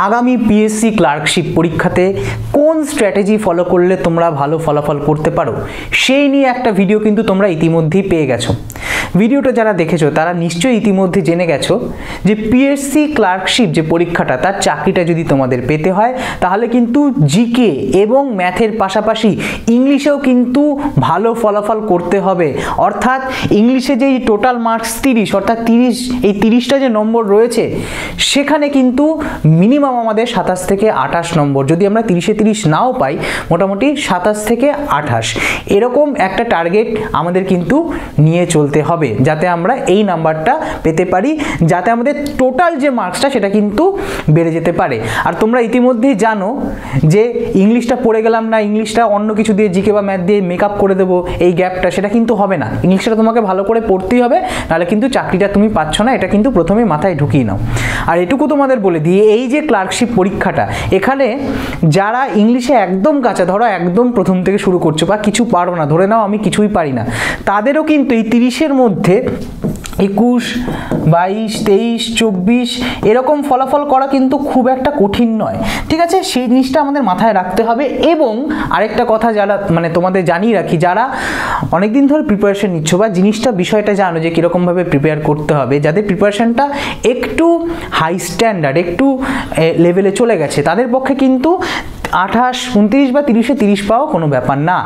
আগামী PSC clerkship পরীক্ষাতে কোন স্ট্র্যাটেজি ফলো করলে তোমরা ভালো ফলাফল করতে পারো সেই নিয়ে একটা ভিডিও কিন্তু তোমরা ইতিমধ্যেই পেয়ে গেছো। ভিডিওটা যারা দেখেছো তারা নিশ্চয়ই ইতিমধ্যে জেনে গেছো যে পিএসসি ক্লার্কশিপ যে পরীক্ষাটা তার চাকরিটা যদি তোমাদের পেতে হয় তাহলে কিন্তু জিকে এবং ম্যাথের পাশাপাশি ইংলিশেও কিন্তু ভালো ফলাফল করতে হবে। অর্থাৎ ইংলিশে যেই টোটাল মার্কস 30 অর্থাৎ 30টা যে নম্বর রয়েছে সেখানে কিন্তু মিনিমাম আমাদের 27 থেকে 28 নম্বর, যদি আমরা 30-এ 30 নাও পাই মোটামুটি 27 থেকে 28 এরকম একটা টার্গেট আমাদের কিন্তু নিয়ে চলতে হবে যাতে আমরা এই নাম্বারটা পেতে পারি, যাতে আমাদের টোটাল যে মার্কসটা সেটা কিন্তু বেড়ে যেতে পারে। আর তোমরা ইতিমধ্যেই জানো যে ইংলিশটা পড়ে গেলাম না, ইংলিশটা অন্য কিছু দিয়ে জিকে বা ম্যাথ দিয়ে মেকআপ করে দেবো এই গ্যাপটা, সেটা কিন্তু হবে না। ইংলিশটা তোমাকে ভালো করে পড়তেই হবে, নাহলে কিন্তু চাকরিটা তুমি পাচ্ছ না, এটা কিন্তু প্রথমে মাথায় ঢুকিয়ে নাও। আর এটুকু তোমাদের বলে দিই, এই যে ক্লার্কশিপ পরীক্ষাটা এখানে যারা ইংলিশে একদম কাঁচা, ধরো একদম প্রথম থেকে শুরু করছো বা কিছু পারো না, ধরে নাও আমি কিছুই পারি না, তাদেরও কিন্তু এই 30-এর মধ্যে 21, 22, 23, 24 এরকম ফলাফল করা কিন্তু খুব একটা কঠিন নয়, ঠিক আছে? সেই জিনিসটা আমাদের মাথায় রাখতে হবে। এবং আরেকটা কথা যারা তোমাদের জানিয়ে রাখি, যারা অনেকদিন ধরে প্রিপারেশন নিচ্ছ বা জিনিসটা বিষয়টা জানো যে কীরকমভাবে প্রিপেয়ার করতে হবে, যাদের প্রিপারেশনটা একটু হাই স্ট্যান্ডার্ড একটু লেভেলে চলে গেছে তাদের পক্ষে কিন্তু 28, 29 বা 30-এ 30 পাওয়া কোনো ব্যাপার না।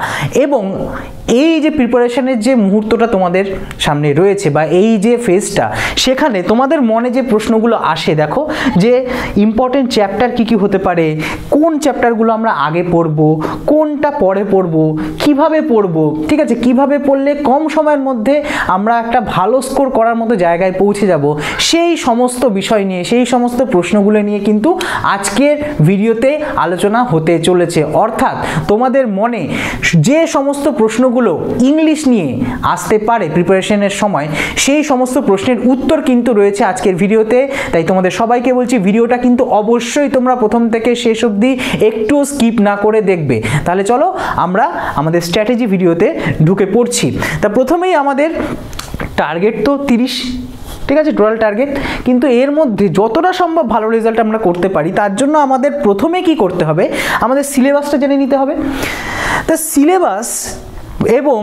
এবং এই যে প্রিপারেশনের যে মুহূর্তটা তোমাদের সামনে রয়েছে বা এই যে ফেজটা, সেখানে তোমাদের মনে যে প্রশ্নগুলো আসে, দেখো যে ইম্পর্টেন্ট চ্যাপ্টার কি কি হতে পারে, কোন চ্যাপ্টারগুলো আমরা আগে পড়ব, কোনটা পরে পড়ব, কিভাবে পড়ব, ঠিক আছে, কিভাবে পড়লে কম সময়ের মধ্যে আমরা একটা ভালো স্কোর করার মতো জায়গায় পৌঁছে যাব, সেই সমস্ত বিষয় নিয়ে সেই সমস্ত প্রশ্নগুলো নিয়ে কিন্তু আজকের ভিডিওতে আলোচনা হতে চলেছে। অর্থাৎ তোমাদের মনে যে সমস্ত প্রশ্নগুলো ইংলিশ নিয়ে আসতে পারে প্রিপারেশনের সময়, সেই সমস্ত প্রশ্নের উত্তর কিন্তু রয়েছে আজকের ভিডিওতে। তাই তোমাদের সবাইকে বলছি ভিডিওটা কিন্তু অবশ্যই তোমরা প্রথম থেকে শেষ অবধি একটু স্কিপ না করে দেখবে। তাহলে চলো আমরা আমাদের স্ট্র্যাটেজি ভিডিওতে ঢুকে পড়ছি। তা প্রথমেই আমাদের টার্গেট তো 30, ঠিক আছে, টোটাল টার্গেট, কিন্তু এর মধ্যে যতটা সম্ভব ভালো রেজাল্ট আমরা করতে পারি তার জন্য আমাদের প্রথমে কি করতে হবে, আমাদের সিলেবাসটা জেনে নিতে হবে। তা সিলেবাস এবং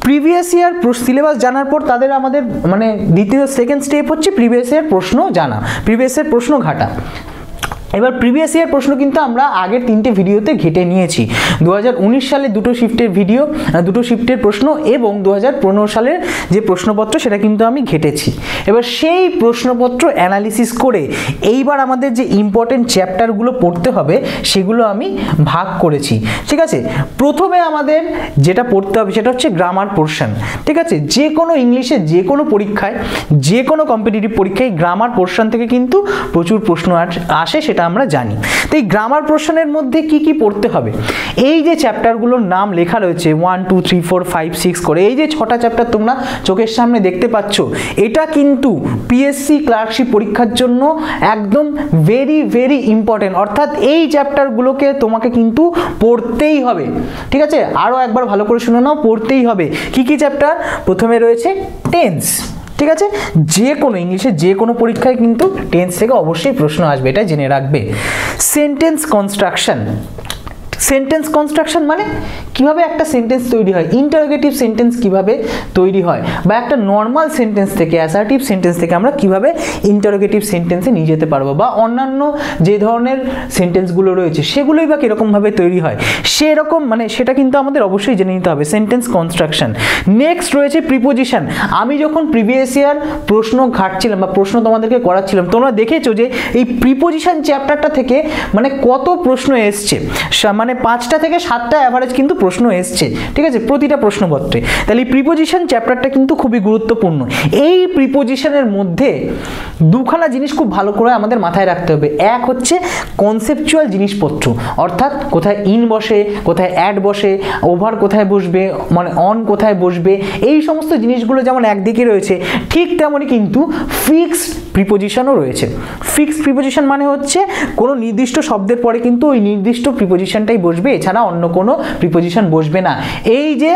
প্রিভিয়াস ইয়ার সিলেবাস জানার পর তাদের আমাদের দ্বিতীয় সেকেন্ড স্টেপ হচ্ছে প্রিভিয়াস ইয়ার প্রশ্ন জানা, প্রিভিয়াস ইয়ার প্রশ্ন ঘাটা। এবার প্রিভিয়াস ইয়ার প্রশ্ন কিন্তু আমরা আগের 3টে ভিডিওতে ঘেটে নিয়েছি। 2019 সালে দুটো শিফটের প্রশ্ন এবং 2015 সালের যে প্রশ্নপত্র সেটা কিন্তু আমি ঘেটেছি। এবার সেই প্রশ্নপত্র অ্যানালিসিস করে এইবার আমাদের যে ইম্পর্টেন্ট চ্যাপ্টারগুলো পড়তে হবে সেগুলো আমি ভাগ করেছি, ঠিক আছে? প্রথমে আমাদের যেটা পড়তে হবে সেটা হচ্ছে গ্রামার পোর্শন, ঠিক আছে? যে কোনো ইংলিশে যে কোনো পরীক্ষায়, যে কোনো কম্পিটিটিভ পরীক্ষায় গ্রামার পোর্শন থেকে কিন্তু প্রচুর প্রশ্ন আসে, সেটা আমরা জানি। তো এই গ্রামার পোর্শনের মধ্যে কি কি পড়তে হবে, এই যে চ্যাপ্টারগুলোর নাম লেখা রয়েছে 1, 2, 3, 4, 5, 6 করে, এই যে 6টা চ্যাপ্টার তোমরা চোখের সামনে দেখতে পাচ্ছ, এটা কিন্তু পিএসসি ক্লার্কশিপ পরীক্ষার জন্য একদম ভেরি ভেরি ইম্পর্টেন্ট। অর্থাৎ এই চ্যাপ্টারগুলোকে তোমাকে কিন্তু পড়তেই হবে, ঠিক আছে? আরও একবার ভালো করে শুনে নাও, পড়তেই হবে। কি কি চ্যাপ্টার? প্রথমে রয়েছে টেন্স, ঠিক আছে? যে কোনো ইংলিশে যে কোনো পরীক্ষায় কিন্তু টেন্স থেকে অবশ্যই প্রশ্ন আসবে, এটা জেনে রাখবে। সেন্টেন্স কনস্ট্রাকশন, সেন্টেন্স কনস্ট্রাকশন মানে কিভাবে একটা সেন্টেন্স তৈরি হয়, ইন্টারোগেটিভ সেন্টেন্স কিভাবে তৈরি হয়, বা একটা নর্মাল সেন্টেন্স থেকে অ্যাসার্টিভ সেন্টেন্স থেকে আমরা কিভাবে ইন্টারোগেটিভ সেন্টেন্সে নিয়ে যেতে পারবো, বা অন্যান্য যে ধরনের সেন্টেন্সগুলো রয়েছে সেগুলোই বা কীরকমভাবে তৈরি হয়, সেরকম সেটা কিন্তু আমাদের অবশ্যই জেনে নিতে হবে, সেন্টেন্স কনস্ট্রাকশন। নেক্সট রয়েছে প্রিপোজিশন। আমি যখন প্রিভিয়াস ইয়ার প্রশ্ন ঘাটছিলাম বা প্রশ্ন তোমাদেরকে করাচ্ছিলাম, তোমরা দেখেছো যে এই প্রিপোজিশন চ্যাপ্টারটা থেকে কত প্রশ্ন এসছে, 5টা থেকে 7টা অ্যাভারেজ কিন্তু প্রশ্ন এসছে, ঠিক আছে, প্রতিটা প্রশ্নপত্রে। তাহলে এই প্রিপোজিশন চ্যাপ্টারটা কিন্তু খুবই গুরুত্বপূর্ণ। এই প্রিপোজিশনের মধ্যে দুখানা জিনিস খুব ভালো করে আমাদের মাথায় রাখতে হবে। এক হচ্ছে কনসেপচুয়াল জিনিসপত্র, অর্থাৎ কোথায় ইন বসে, কোথায় অ্যাড বসে, ওভার কোথায় বসবে, অন কোথায় বসবে, এই সমস্ত জিনিসগুলো যেমন একদিকে রয়েছে, ঠিক তেমনই কিন্তু ফিক্সড প্রিপোজিশনও রয়েছে। ফিক্সড প্রিপোজিশন মানে হচ্ছে কোনো নির্দিষ্ট শব্দের পরে কিন্তু ওই নির্দিষ্ট প্রিপোজিশনটাই বসবে, এছাড়া অন্য কোনো প্রিপোজিশন বসবে না। এই যে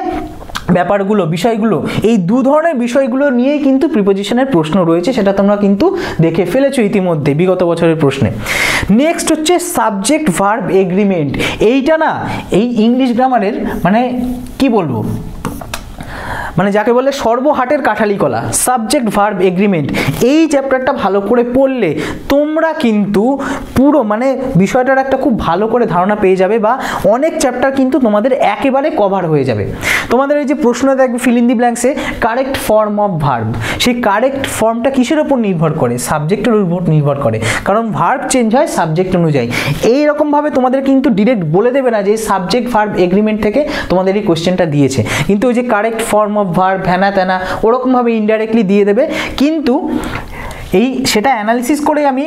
ব্যাপারগুলো বিষয়গুলো, এই দু ধরনের বিষয়গুলো নিয়েই কিন্তু প্রিপোজিশনের প্রশ্ন রয়েছে, সেটা তোমরা কিন্তু দেখে ফেলেছো ইতিমধ্যে বিগত বছরের প্রশ্নে। নেক্সট হচ্ছে সাবজেক্ট ভার্ব এগ্রিমেন্ট। এইটা না এই ইংলিশ গ্রামারের মানে কি বলবো, মানে যাকে বলে সর্বহাটের কাঠালি কলা, সাবজেক্ট ভার্ব এগ্রিমেন্ট। এই চ্যাপ্টারটা ভালো করে পড়লে তোমরা কিন্তু পুরো মানে বিষয়টার একটা খুব ভালো করে ধারণা পেয়ে যাবে, বা অনেক চ্যাপ্টার কিন্তু তোমাদের একেবারে কভার হয়ে যাবে। তোমাদের এই যে প্রশ্ন দেখবে ফিল ইন দি ব্ল্যাঙ্কসে কারেক্ট ফর্ম অফ ভার্ব, সেই কারেক্ট ফর্মটা কিসের উপর নির্ভর করে? সাবজেক্টের উপর নির্ভর করে, কারণ ভার্ব চেঞ্জ হয় সাবজেক্ট অনুযায়ী। এইরকমভাবে তোমাদের কিন্তু ডিরেক্ট বলে দেবে না যে সাবজেক্ট ভার্ব এগ্রিমেন্ট থেকে তোমাদের এই কোশ্চেনটা দিয়েছে, কিন্তু ওই যে কারেক্ট ফর্ম অফ ভার্ব হ্যানা ত্যানা ওরকমভাবে ইনডাইরেক্টলি দিয়ে দেবে। কিন্তু এই সেটা অ্যানালিসিস করে আমি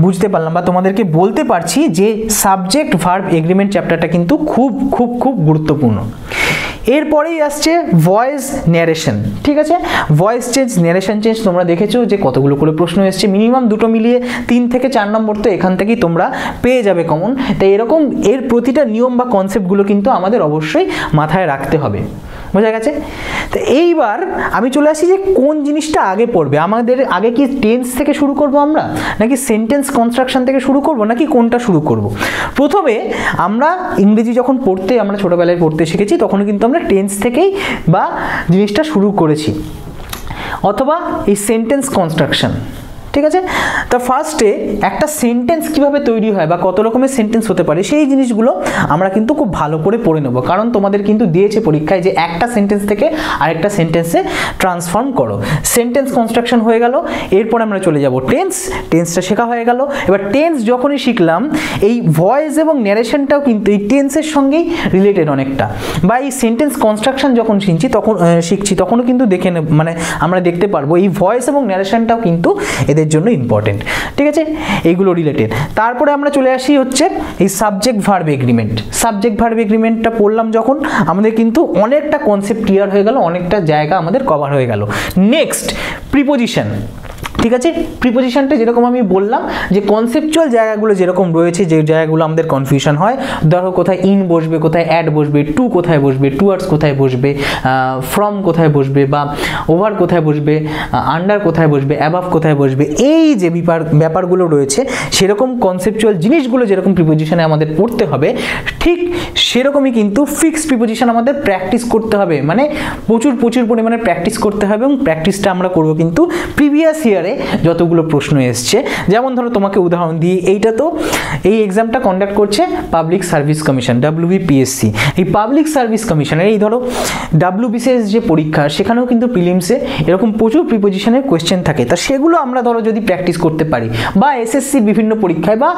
বুঝতে পারলাম বা তোমাদেরকে বলতে পারছি যে সাবজেক্ট ভার্ব এগ্রিমেন্ট চ্যাপ্টারটা কিন্তু খুব খুব খুব গুরুত্বপূর্ণ। এরপরেই আসছে ভয়েস ন্যারেশন। ঠিক আছে, ভয়েস চেঞ্জ, ন্যারেশন চেঞ্জ তোমরা দেখেছো যে কতগুলো করে প্রশ্ন এসছে, মিনিমাম দুটো মিলিয়ে 3 থেকে 4 নম্বর তো এখান থেকেই তোমরা পেয়ে যাবে কমন। তাই এরকম এর প্রতিটা নিয়ম বা কনসেপ্টগুলো কিন্তু আমাদের অবশ্যই মাথায় রাখতে হবে। বোঝা গেছে? তো এইবার আমি চলে আসি যে কোন জিনিসটা আগে পড়বে। আমাদের আগে কি টেন্স থেকে শুরু করব আমরা, নাকি সেন্টেন্স কনস্ট্রাকশন থেকে শুরু করব, নাকি কোনটা শুরু করব? প্রথমে আমরা ইংরেজি যখন পড়তে আমরা ছোটোবেলায় পড়তে শিখেছি তখন কিন্তু আমরা টেন্স থেকেই বা জিনিসটা শুরু করেছি, অথবা এই সেন্টেন্স কনস্ট্রাকশন। ঠিক আছে, তা ফার্স্টে একটা সেন্টেন্স কিভাবে তৈরি হয় বা কত রকমের সেন্টেন্স হতে পারে সেই জিনিসগুলো আমরা কিন্তু খুব ভালো করে পড়ে নেব, কারণ তোমাদের কিন্তু দিয়েছে পরীক্ষায় যে একটা সেন্টেন্স থেকে আরেকটা সেন্টেন্সে ট্রান্সফর্ম করো। সেন্টেন্স কনস্ট্রাকশন হয়ে গেল, এরপর আমরা চলে যাব টেন্স। টেন্সটা শেখা হয়ে গেল। এবার টেন্স যখনই শিখলাম, এই ভয়েস এবং ন্যারেশনটাও কিন্তু এই টেন্সের সঙ্গেই রিলেটেড অনেকটা, বা এই সেন্টেন্স কনস্ট্রাকশন যখন শিখছি তখনও কিন্তু মানে আমরা দেখতে পারবো এই ভয়েস এবং ন্যারেশনটাও কিন্তু এদের জন্য ইম্পর্টেন্ট। ঠিক আছে, এইগুলো রিলেটেড। তারপরে আমরা চলে আসি হচ্ছে এই subject verb agreement. Subject verb এগ্রিমেন্টটা পড়লাম যখন, আমাদের কিন্তু অনেকটা কনসেপ্ট ক্লিয়ার হয়ে গেল, অনেকটা জায়গা আমাদের কভার হয়ে গেল। Next preposition. ঠিক আছে, প্রিপোজিশনটা যেরকম আমি বললাম যে কনসেপচুয়াল জায়গাগুলো যেরকম রয়েছে, যে জায়গাগুলো আমাদের কনফিউশন হয়, ধরো কোথায় ইন বসবে, কোথায় অ্যাড বসবে, টু কোথায় বসবে, টুয়ার্ডস কোথায় বসবে, ফ্রম কোথায় বসবে, বা ওভার কোথায় বসবে, আন্ডার কোথায় বসবে, অ্যাবাভ কোথায় বসবে, এই যে ব্যাপারগুলো রয়েছে সেরকম কনসেপচুয়াল জিনিসগুলো যেরকম প্রিপোজিশনে আমাদের পড়তে হবে, ঠিক সেরকমই কিন্তু ফিক্সড প্রিপোজিশন আমাদের প্র্যাকটিস করতে হবে, মানে প্রচুর পরিমাণে প্র্যাকটিস করতে হবে। এবং প্র্যাকটিসটা আমরা করবো কিন্তু প্রিভিয়াস ইয়ারে যতগুলো প্রশ্ন এসছে। যেমন ধরো তোমাকে উদাহরণ দিই, এইটা তো এই এক্সামটা কন্ডাক্ট করছে পাবলিক সার্ভিস কমিশন, WBPSC। এই পাবলিক সার্ভিস কমিশনের এই ধরো WBCS যে পরীক্ষা, সেখানেও কিন্তু প্রিলিমসে এরকম প্রচুর প্রিপোজিশনের কোয়েশ্চেন থাকে। তা সেগুলো আমরা ধরো যদি প্র্যাকটিস করতে পারি, বা SSC বিভিন্ন পরীক্ষায় বা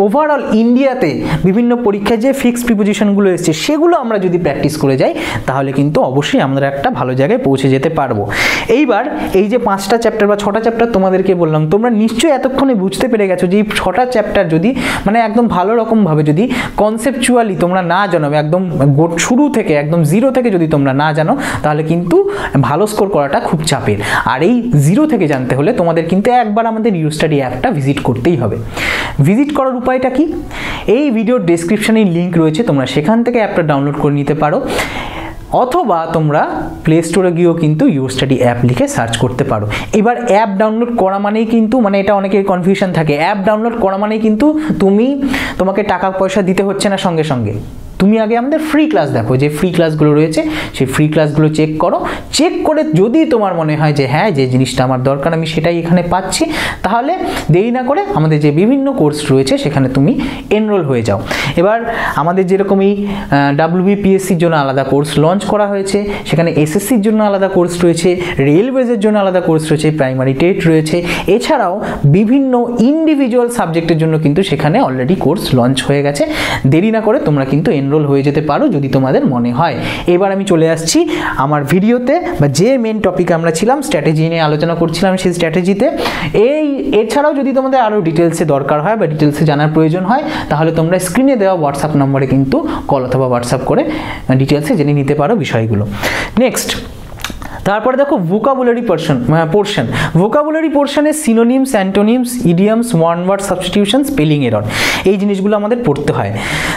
ওভারঅল ইন্ডিয়াতে বিভিন্ন পরীক্ষায় যে ফিক্সড প্রিপোজিশনগুলো এসছে সেগুলো আমরা যদি প্র্যাকটিস করে যাই, তাহলে কিন্তু অবশ্যই আমরা একটা ভালো জায়গায় পৌঁছে যেতে পারবো। এইবার এই যে 5টা চ্যাপ্টার বা 6টা চ্যাপ্টার তোমাদেরকে বললাম, তোমরা নিশ্চয়ই এতক্ষণে বুঝতে পেরে গেছো যে এই 6টা চ্যাপ্টার যদি মানে একদম ভালো রকমভাবে যদি কনসেপচুয়ালি তোমরা না জানো, একদম শুরু থেকে একদম জিরো থেকে যদি তোমরা না জানো, তাহলে কিন্তু ভালো স্কোর করাটা খুব চাপের। আর এই জিরো থেকে জানতে হলে তোমাদের কিন্তু একবার আমাদের ইউস্টাডি অ্যাপটা ভিজিট করতেই হবে। ভিজিট করার উপায়টা কি? এই ভিডিওর ডেসক্রিপশনে লিঙ্ক রয়েছে, তোমরা সেখান থেকে অ্যাপটা ডাউনলোড করে নিতে পারো, অথবা তোমরা প্লে স্টোরে গিয়েও কিন্তু ইউস্টাডি অ্যাপ লিখে সার্চ করতে পারো। এবার অ্যাপ ডাউনলোড করা মানেই কিন্তু মানে এটা অনেকের কনফিউশন থাকে, অ্যাপ ডাউনলোড করা মানেই কিন্তু তোমাকে টাকা পয়সা দিতে হচ্ছে না সঙ্গে সঙ্গে। তুমি আগে আমাদের ফ্রি ক্লাস দেখো, যে ফ্রি ক্লাসগুলো রয়েছে সেই ফ্রি ক্লাসগুলো চেক করো। চেক করে যদি তোমার মনে হয় যে হ্যাঁ, যে জিনিসটা আমার দরকার আমি সেটাই এখানে পাচ্ছি, তাহলে দেরি না করে আমাদের যে বিভিন্ন কোর্স রয়েছে সেখানে তুমি এনরোল হয়ে যাও। এবার আমাদের যেরকমই WBPSCর জন্য আলাদা কোর্স লঞ্চ করা হয়েছে, সেখানে SSCর জন্য আলাদা কোর্স রয়েছে, রেলওয়েজের জন্য আলাদা কোর্স রয়েছে, প্রাইমারি টেট রয়েছে, এছাড়াও বিভিন্ন ইন্ডিভিজুয়াল সাবজেক্টের জন্য কিন্তু সেখানে অলরেডি কোর্স লঞ্চ হয়ে গেছে। দেরি না করে তোমরা কিন্তু এনরোল হয়ে যেতে পারো যদি তোমাদের মনে হয়। এবার আমি চলে আসছি আমার ভিডিওতে, বা যে মেন টপিকে আমরা ছিলাম স্ট্র্যাটেজি নিয়ে আলোচনা করছিলাম, সেই স্ট্র্যাটেজিতে এছাড়াও যদি তোমাদের আরও ডিটেলসে দরকার হয় বা ডিটেলসে জানার প্রয়োজন হয়, তাহলে তোমরা স্ক্রিনে দেওয়া হোয়াটসঅ্যাপ নম্বরে কিন্তু কল অথবা হোয়াটসঅ্যাপ করে ডিটেলসে জেনে নিতে পারো বিষয়গুলো। নেক্সট তারপরে দেখো ভোকাবুলারি পোর্শন। ভোকাবুলারি পোর্শনে synonyms, antonyms, idioms, one word substitution, spelling error, এই জিনিসগুলো আমাদের পড়তে হয়।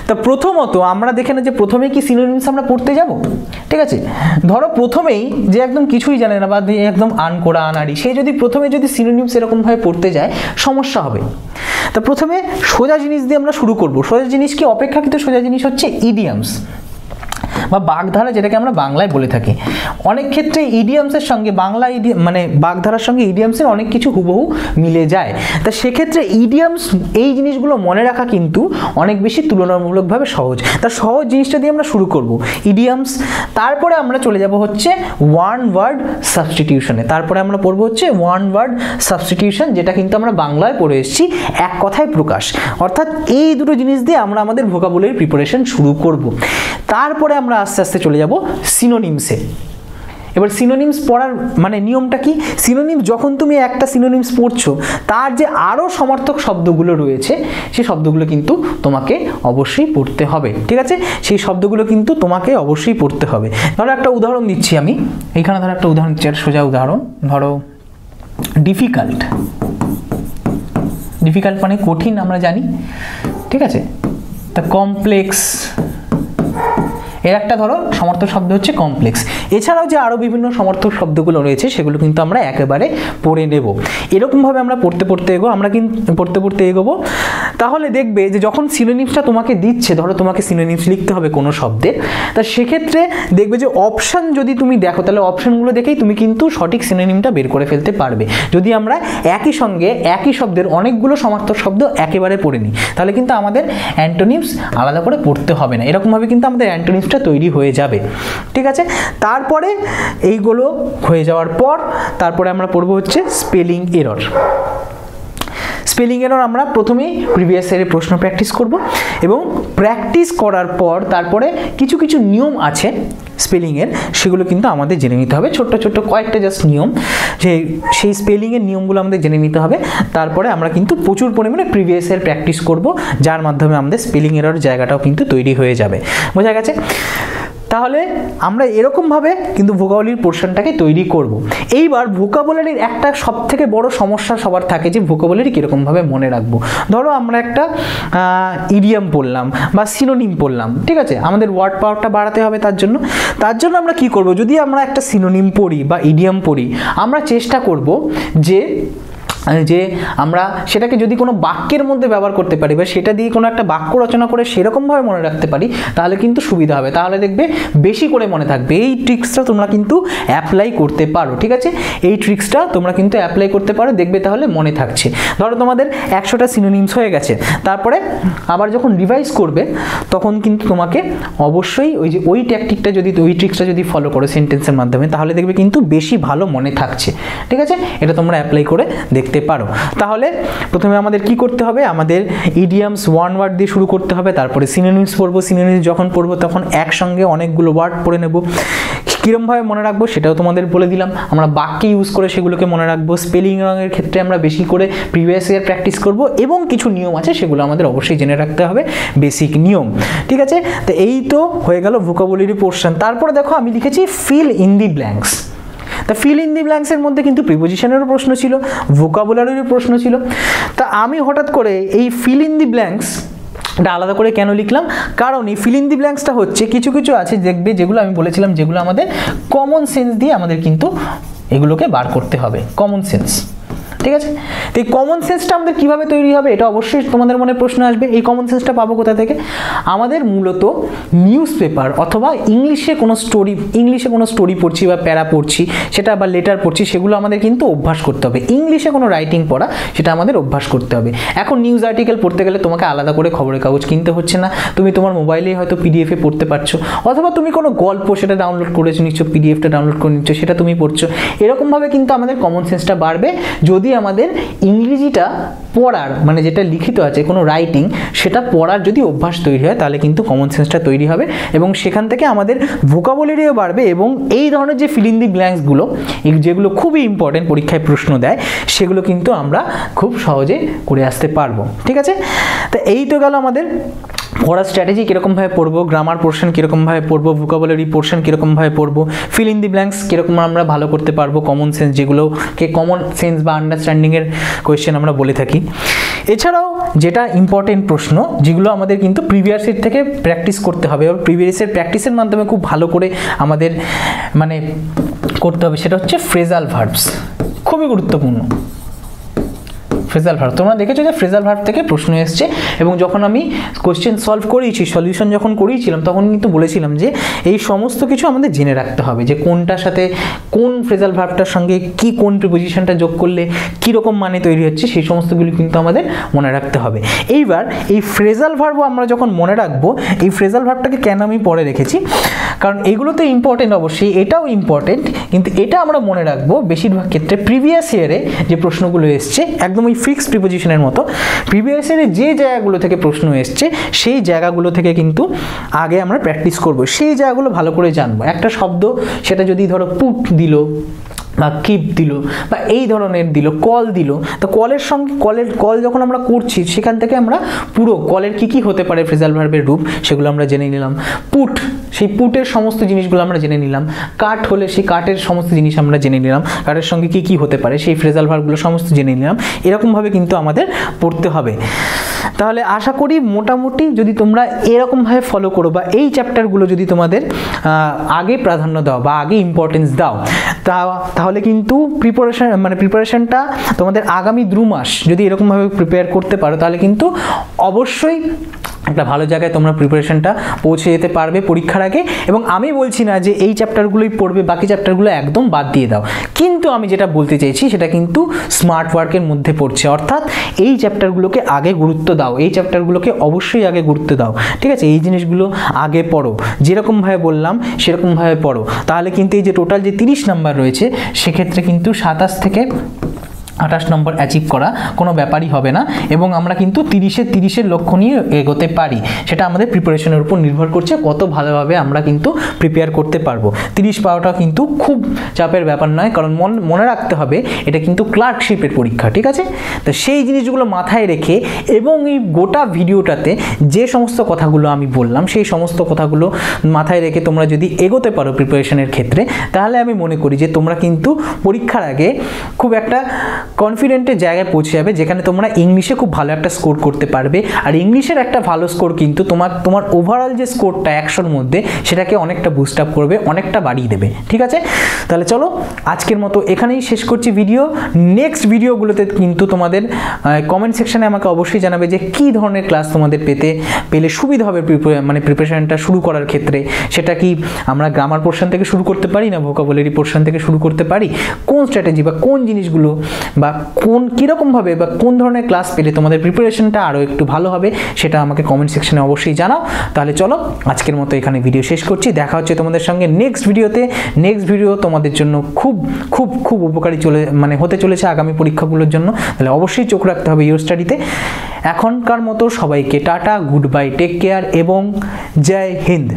তা প্রথমত আমরা দেখে না যে প্রথমে কি সিনোনিমস আমরা পড়তে যাব, ঠিক আছে? ধরো প্রথমেই যে একদম কিছুই জানে না বা একদম আনকোড়া আনাড়ি, সে যদি প্রথমে যদি সিনোনিমস এরকমভাবে পড়তে যায় সমস্যা হবে। তা প্রথমে সোজা জিনিস দিয়ে আমরা শুরু করব। সোজা জিনিস কি? অপেক্ষাকৃত সোজা জিনিস হচ্ছে ইডিয়ামস বা বাগধারা, যেটাকে আমরা বাংলায় বলে থাকি। অনেক ক্ষেত্রে ইডিয়ামসের সঙ্গে বাংলা মানে বাগধারার সঙ্গে ইডিয়ামসের অনেক কিছু হুবহু মিলে যায়। তা সেক্ষেত্রে ইডিয়ামস এই জিনিসগুলো মনে রাখা কিন্তু অনেক বেশি তুলনামূলকভাবে সহজ। তা সহজ জিনিসটা দিয়ে আমরা শুরু করব, ইডিয়ামস। তারপরে আমরা চলে যাব হচ্ছে ওয়ান ওয়ার্ড সাবস্টিটিউশনে। তারপরে আমরা পড়বো হচ্ছে ওয়ান ওয়ার্ড সাবস্টিটিউশন, যেটা কিন্তু আমরা বাংলায় পড়ে এসেছি, এক কথায় প্রকাশ। অর্থাৎ এই দুটো জিনিস দিয়ে আমরা আমাদের ভোকাবুলারি প্রিপারেশন শুরু করব। তারপরে আমরা আস্তে আস্তে চলে যাব সিনোনিমসে। এবার সিনোনিমস পড়ার মানে নিয়মটা কি? সিনোনিমস যখন তুমি একটা সিনোনিমস পড়ছো, তার যে আরও সমর্থক শব্দগুলো রয়েছে সেই শব্দগুলো কিন্তু তোমাকে অবশ্যই পড়তে হবে, ঠিক আছে? সেই শব্দগুলো কিন্তু তোমাকে অবশ্যই পড়তে হবে। ধরো একটা উদাহরণ দিচ্ছি আমি, এইখানে ধরো একটা উদাহরণ দিচ্ছি, একটা সোজা উদাহরণ। ধরো ডিফিকাল্ট। ডিফিকাল্ট মানে কঠিন, আমরা জানি, ঠিক আছে? তা কমপ্লেক্স, এর একটা ধরো সমর্থক শব্দ হচ্ছে কমপ্লেক্স। এছাড়াও যে আরও বিভিন্ন সমর্থক শব্দগুলো রয়েছে সেগুলো কিন্তু আমরা একেবারে পড়ে নেব। এরকমভাবে আমরা পড়তে এগোবো। তাহলে দেখবে যে যখন সিনোনিমসটা তোমাকে দিচ্ছে, ধরো তোমাকে সিনোনিমস লিখতে হবে কোনো শব্দের, তা সেক্ষেত্রে দেখবে যে অপশান যদি তুমি দেখো, তাহলে অপশানগুলো দেখেই তুমি কিন্তু সঠিক সিনোনিমটা বের করে ফেলতে পারবে। যদি আমরা একই সঙ্গে একই শব্দের অনেকগুলো সমর্থক শব্দ একেবারে পড়ে নিই, তাহলে কিন্তু আমাদের অ্যান্টোনিমস আলাদা করে পড়তে হবে না। এরকমভাবে কিন্তু আমাদের অ্যান্টোনিমস তৈরি হয়ে যাবে, ঠিক আছে? তারপরে এইগুলো হয়ে যাওয়ার পর তারপরে আমরা পড়বো হচ্ছে স্পেলিং এরর। স্পেলিং এরর আমরা প্রথমেই প্রিভিয়াস ইয়ারের প্রশ্ন প্র্যাকটিস করব, এবং প্র্যাকটিস করার পর তারপরে কিছু কিছু নিয়ম আছে স্পেলিংয়ের, সেগুলো কিন্তু আমাদের জেনে নিতে হবে। ছোট্ট ছোট্ট কয়েকটা জাস্ট নিয়ম, সেই স্পেলিংয়ের নিয়মগুলো আমাদের জেনে নিতে হবে। তারপরে আমরা কিন্তু প্রচুর পরিমাণে প্রিভিয়াস ইয়ার প্র্যাকটিস করব, যার মাধ্যমে আমাদের স্পেলিং এরর জায়গাটাও কিন্তু তৈরি হয়ে যাবে। বোঝা গেছে? তাহলে আমরা এরকমভাবে কিন্তু ভোকাবুলারির পোর্শনটাকে তৈরি করব। এইবার ভোকাবুলারির একটা সবথেকে বড় সমস্যা সবার থাকে যে ভোকাবুলারি কীরকমভাবে মনে রাখবো। ধরো আমরা একটা ইডিয়াম পড়লাম বা সিনোনিম পড়লাম, ঠিক আছে? আমাদের ওয়ার্ড পাওয়ারটা বাড়াতে হবে। তার জন্য আমরা কি করব? যদি আমরা একটা সিনোনিম পড়ি বা ইডিয়াম পড়ি, আমরা চেষ্টা করব যে আমরা সেটাকে যদি কোনো বাক্যের মধ্যে ব্যবহার করতে পারি বা সেটা দিয়ে কোনো একটা বাক্য রচনা করে সেরকমভাবে মনে রাখতে পারি, তাহলে কিন্তু সুবিধা হবে। তাহলে দেখবে বেশি করে মনে থাকবে। এই ট্রিক্সটা তোমরা কিন্তু অ্যাপ্লাই করতে পারো, ঠিক আছে? এই ট্রিক্সটা তোমরা কিন্তু অ্যাপ্লাই করতে পারো, দেখবে তাহলে মনে থাকছে। ধরো তোমাদের 100টা সিনোনিমস হয়ে গেছে, তারপরে আবার যখন রিভাইজ করবে তখন কিন্তু তোমাকে অবশ্যই ওই ট্রিক্সটা যদি ফলো করো সেন্টেন্সের মাধ্যমে, তাহলে দেখবে কিন্তু বেশি ভালো মনে থাকছে, ঠিক আছে? এটা তোমরা অ্যাপ্লাই করে দেখতে পারো। তাহলে প্রথমে আমাদের কি করতে হবে? আমাদের ইডিয়ামস ওয়ান ওয়ার্ড দিয়ে শুরু করতে হবে, তারপরে সিনোনিমস পড়বো। সিনোনিমস যখন পড়বো তখন একসঙ্গে অনেকগুলো ওয়ার্ড পড়ে নেব। কীরমভাবে মনে রাখবো সেটাও তোমাদের বলে দিলাম। আমরা বাক্যে ইউজ করে সেগুলোকে মনে রাখবো। স্পেলিং রঙের ক্ষেত্রে আমরা বেশি করে প্রিভিয়াস ইয়ার প্র্যাকটিস করব, এবং কিছু নিয়ম আছে সেগুলো আমাদের অবশ্যই জেনে রাখতে হবে, বেসিক নিয়ম, ঠিক আছে? তো এই তো হয়ে গেল ভোকাবুলারি পোর্শন। তারপরে দেখো আমি লিখেছি ফিল ইন দি ব্ল্যাঙ্কস। তা ফিল ইন দি ব্ল্যাঙ্কসের মধ্যে কিন্তু প্রিপোজিশনেরও প্রশ্ন ছিল, ভোকাবুলারিরও প্রশ্ন ছিল। তা আমি হঠাৎ করে এই ফিল ইন দি ব্ল্যাঙ্কস এটা আলাদা করে কেন লিখলাম? কারণ এই ফিল ইন দি ব্ল্যাঙ্কসটা হচ্ছে কিছু আছে দেখবে, যেগুলো আমি বলেছিলাম, যেগুলো আমাদের কমন সেন্স দিয়ে আমাদের কিন্তু এগুলোকে বার করতে হবে, কমন সেন্স, ঠিক আছে? তো এই কমন সেন্সটা আমাদের কীভাবে তৈরি হবে এটা অবশ্যই তোমাদের মনে প্রশ্ন আসবে। এই কমন সেন্সটা পাবো কোথা থেকে? আমাদের মূলত নিউজ পেপার অথবা ইংলিশে কোনো স্টোরি পড়ছি বা প্যারা পড়ছি, সেটা বা লেটার পড়ছি, সেগুলো আমাদের কিন্তু অভ্যাস করতে হবে। ইংলিশে কোনো রাইটিং পড়া সেটা আমাদের অভ্যাস করতে হবে। এখন নিউজ আর্টিকেল পড়তে গেলে তোমাকে আলাদা করে খবরের কাগজ কিনতে হচ্ছে না, তুমি তোমার মোবাইলেই হয়তো পিডিএফে পড়তে পারছো, অথবা তুমি কোনো গল্প সেটা ডাউনলোড করে নিচ্ছ, পিডিএফটা ডাউনলোড করে নিচ্ছ, সেটা তুমি পড়ছো। এরকমভাবে কিন্তু আমাদের কমন সেন্সটা বাড়বে যদি আমাদের ইংরেজিটা পড়ার মানে যেটা লিখিত আছে কোনো রাইটিং, সেটা পড়ার যদি অভ্যাস তৈরি হয়, তাহলে কিন্তু কমন সেন্সটা তৈরি হবে, এবং সেখান থেকে আমাদের ভোকাবুলারিও বাড়বে। এবং এই ধরনের যে ফিল ইন দি ব্ল্যাঙ্কসগুলো, যেগুলো খুবই ইম্পর্টেন্ট, পরীক্ষায় প্রশ্ন দেয়, সেগুলো কিন্তু আমরা খুব সহজে করে আসতে পারবো, ঠিক আছে? তো এই তো গেল আমাদের পড়ার স্ট্র্যাটেজি কীরকমভাবে পড়বো, গ্রামার পোর্শন কীরকমভাবে পড়বো, ভোকাবুলারি পোর্শন কীরকমভাবে পড়বো, ফিল ইন দি ব্ল্যাঙ্কস কীরকম আমরা ভালো করতে পারবো, কমন সেন্স যেগুলোকে কমন সেন্স বা আন্ডারস্ট্যান্ডিংয়ের কোয়েশ্চেন আমরা বলে থাকি। এছাড়াও যেটা ইম্পর্টেন্ট প্রশ্ন যেগুলো আমাদের কিন্তু প্রিভিয়াস ইয়ার থেকে প্র্যাকটিস করতে হবে, এবং প্রিভিয়াস ইয়ার প্র্যাকটিসের মাধ্যমে খুব ভালো করে আমাদের মানে করতে হবে, সেটা হচ্ছে ফ্রেজাল ভার্বস। খুবই গুরুত্বপূর্ণ ফ্রেজাল ভার্ব। তোমরা দেখেছো যে ফ্রেজাল ভার্ব থেকে প্রশ্ন এসছে, এবং যখন আমি কোশ্চেন সলভ করিয়েছি, সলিউশন যখন করিয়েছিলাম, তখন কিন্তু বলেছিলাম যে এই সমস্ত কিছু আমাদের জেনে রাখতে হবে, যে কোনটার সাথে কোন ফ্রেজাল ভার্বটার সঙ্গে কি কোন প্রিপোজিশনটা যোগ করলে কীরকম মানে তৈরি হচ্ছে, সেই সমস্তগুলি কিন্তু আমাদের মনে রাখতে হবে। এইবার এই ফ্রেজাল ভার্বও আমরা যখন মনে রাখবো, এই ফ্রেজাল ভার্বটাকে কেন আমি পরে রেখেছি, কারণ এগুলো তো ইম্পর্টেন্ট, অবশ্যই এটাও ইম্পর্টেন্ট, কিন্তু এটা আমরা মনে রাখবো বেশিরভাগ ক্ষেত্রে প্রিভিয়াস ইয়ারে যে প্রশ্নগুলো এসছে, একদম ওই ফিক্সড প্রিপোজিশনের মতো প্রিভিয়াস ইয়ারে যে জায়গাগুলো থেকে প্রশ্ন এসছে, সেই জায়গাগুলো থেকে কিন্তু আগে আমরা প্র্যাকটিস করব, সেই জায়গাগুলো ভালো করে জানবো। একটা শব্দ, সেটা যদি ধরো পুট দিল বা কিপ দিল বা এই ধরনের দিল, কল দিল, তো কলের সঙ্গে কল যখন আমরা করছি, সেখান থেকে আমরা পুরো কলের কি হতে পারে ফ্রেজাল ভার্বের রূপ, সেগুলো আমরা জেনে নিলাম। পুট, সেই পুটের সমস্ত জিনিসগুলো আমরা জেনে নিলাম। কাট হলে সেই কাটের সমস্ত জিনিস আমরা জেনে নিলাম, কাটের সঙ্গে কি হতে পারে, সেই ফ্রেজাল ভার্বগুলো সমস্ত জেনে নিলাম। এরকমভাবে কিন্তু আমাদের পড়তে হবে। তাহলে আশা করি মোটামুটি যদি তোমরা এরকমভাবে ফলো করো, বা এই চ্যাপ্টারগুলো যদি তোমাদের আগে প্রাধান্য দাও বা আগে ইম্পর্টেন্স দাও, তাহলে কিন্তু প্রিপারেশনটা তোমাদের আগামী 2 মাস যদি এরকমভাবে প্রিপেয়ার করতে পারো, তাহলে কিন্তু অবশ্যই একটা ভালো জায়গায় তোমরা প্রিপারেশনটা পৌঁছে যেতে পারবে পরীক্ষার আগে। এবং আমি বলছি না যে এই চ্যাপ্টারগুলোই পড়বে, বাকি চ্যাপ্টারগুলো একদম বাদ দিয়ে দাও, কিন্তু আমি যেটা বলতে চাইছি সেটা কিন্তু স্মার্ট ওয়ার্কের মধ্যে পড়ছে, অর্থাৎ এই চ্যাপ্টারগুলোকে আগে গুরুত্ব দাও, এই চ্যাপ্টারগুলোকে অবশ্যই আগে গুরুত্ব দাও, ঠিক আছে? এই জিনিসগুলো আগে পড়ো, যেরকমভাবে বললাম সেরকমভাবে পড়ো, তাহলে কিন্তু এই যে টোটাল যে 30 নাম্বার রয়েছে, সেক্ষেত্রে কিন্তু 27 থেকে 28 নম্বর অ্যাচিভ করা কোনো ব্যাপারই হবে না, এবং আমরা কিন্তু 30-এর লক্ষ্য নিয়ে এগোতে পারি। সেটা আমাদের প্রিপারেশনের উপর নির্ভর করছে, কত ভালোভাবে আমরা কিন্তু প্রিপেয়ার করতে পারবো। 30 পাওয়াটা কিন্তু খুব চাপের ব্যাপার নয়, কারণ মনে রাখতে হবে এটা কিন্তু ক্লার্কশিপের পরীক্ষা, ঠিক আছে? তো সেই জিনিসগুলো মাথায় রেখে, এবং এই গোটা ভিডিওটাতে যে সমস্ত কথাগুলো আমি বললাম, সেই সমস্ত কথাগুলো মাথায় রেখে তোমরা যদি এগোতে পারো প্রিপারেশনের ক্ষেত্রে, তাহলে আমি মনে করি যে তোমরা কিন্তু পরীক্ষার আগে খুব একটা কনফিডেন্টের জায়গায় পৌঁছে যাবে, যেখানে তোমরা ইংলিশে খুব ভালো একটা স্কোর করতে পারবে। আর ইংলিশের একটা ভালো স্কোর কিন্তু তোমার ওভারঅল যে স্কোরটা 100-র মধ্যে, সেটাকে অনেকটা বুস্ট আপ করবে, অনেকটা বাড়িয়ে দেবে, ঠিক আছে? তাহলে চলো আজকের মতো এখানেই শেষ করছি ভিডিও। নেক্সট ভিডিওগুলোতে কিন্তু তোমাদের কমেন্ট সেকশনে আমাকে অবশ্যই জানাবে যে কী ধরনের ক্লাস তোমাদের পেলে সুবিধা হবে প্রিপারেশনটা শুরু করার ক্ষেত্রে। সেটা কি আমরা গ্রামার পোর্শন থেকে শুরু করতে পারি, না ভোকাবুলারি পোর্শন থেকে শুরু করতে পারি, কোন স্ট্র্যাটেজি বা কোন জিনিসগুলো বা কীরকমভাবে বা কোন ধরনের ক্লাস পেলে তোমাদের প্রিপারেশনটা আরও একটু ভালো হবে, সেটা আমাকে কমেন্ট সেকশনে অবশ্যই জানাও। তাহলে চলো আজকের মতো এখানে ভিডিও শেষ করছি, দেখা হচ্ছে তোমাদের সঙ্গে নেক্সট ভিডিওতে। নেক্সট ভিডিও তোমাদের জন্য খুব খুব খুব উপকারী হতে চলেছে আগামী পরীক্ষাগুলোর জন্য। তাহলে অবশ্যই চোখ রাখতে হবে ইউর স্টাডিতে। এখনকার মতো সবাইকে tata, goodbye, take care এবং জয় হিন্দ।